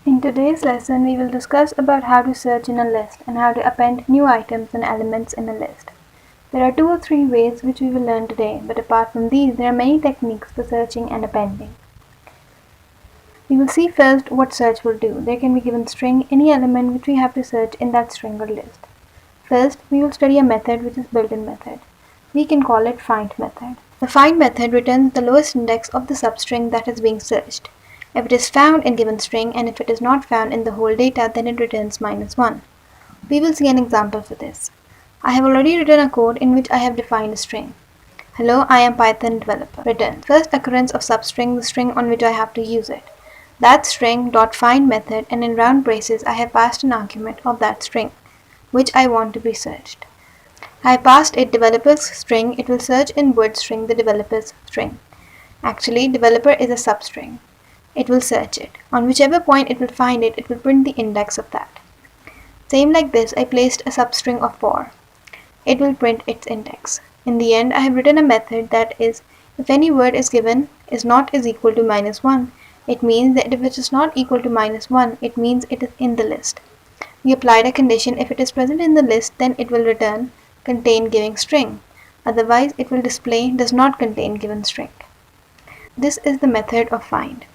In today's lesson, we will discuss about how to search in a list and how to append new items and elements in a list. There are 2 or 3 ways which we will learn today, but apart from these, there are many techniques for searching and appending. We will see first what search will do. There can be given string any element which we have to search in that string or list. First, we will study a method which is built-in method. We can call it find method. The find method returns the lowest index of the substring that is being searched. If it is found in given string and if it is not found in the whole data, then it returns -1. We will see an example for this. I have already written a code in which I have defined a string. Hello, I am Python developer. Return first occurrence of substring, the string on which I have to use it. That string dot find method, and in round braces I have passed an argument of that string which I want to be searched. I passed it developer's string. It will search in word string the developer's string. Actually, developer is a substring. It will search it. On whichever point it will find it, it will print the index of that. Same like this, I placed a substring of 4. It will print its index. In the end, I have written a method that is, if any word is given is not is equal to -1, it means that if it is not equal to -1, it means it is in the list. We applied a condition. If it is present in the list, then it will return contain giving string. Otherwise, it will display does not contain given string. This is the method of find.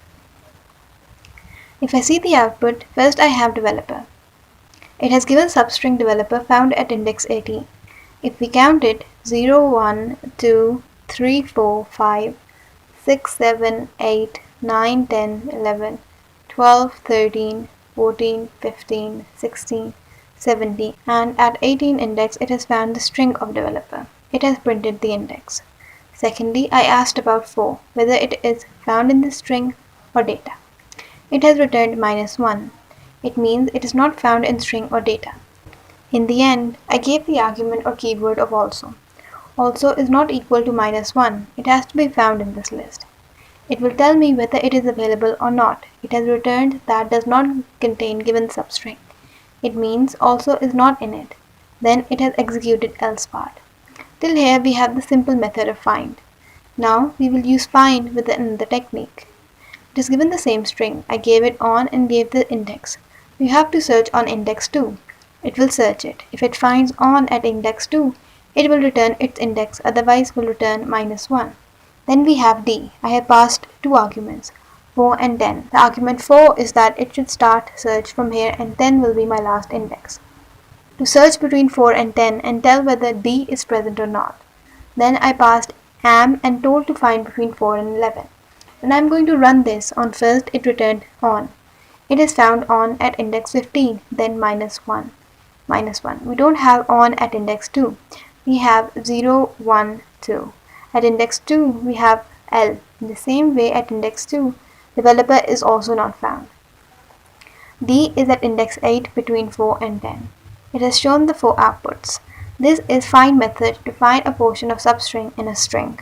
If I see the output, first I have developer. It has given substring developer found at index 18. If we count it 0, 1, 2, 3, 4, 5, 6, 7, 8, 9, 10, 11, 12, 13, 14, 15, 16, 17, and at 18 index it has found the string of developer. It has printed the index. Secondly, I asked about 4, whether it is found in the string or data. It has returned -1. It means it is not found in string or data. In the end, I gave the argument or keyword of also. Also is not equal to -1. It has to be found in this list. It will tell me whether it is available or not. It has returned that does not contain given substring. It means also is not in it. Then it has executed else part. Till here we have the simple method of find. Now we will use find with another technique. It is given the same string. I gave it on and gave the index. We have to search on index 2. It will search it. If it finds on at index 2, it will return its index, otherwise will return -1. Then we have D. I have passed 2 arguments, 4 and 10. The argument 4 is that it should start search from here and 10 will be my last index. To search between 4 and 10 and tell whether D is present or not. Then I passed am and told to find between 4 and 11. When I am going to run this, on first it returned on. It is found on at index 15, then -1. -1. We don't have on at index 2. We have 0, 1, 2. At index 2, we have L. In the same way, at index 2, developer is also not found. D is at index 8 between 4 and 10. It has shown the 4 outputs. This is find method to find a portion of substring in a string.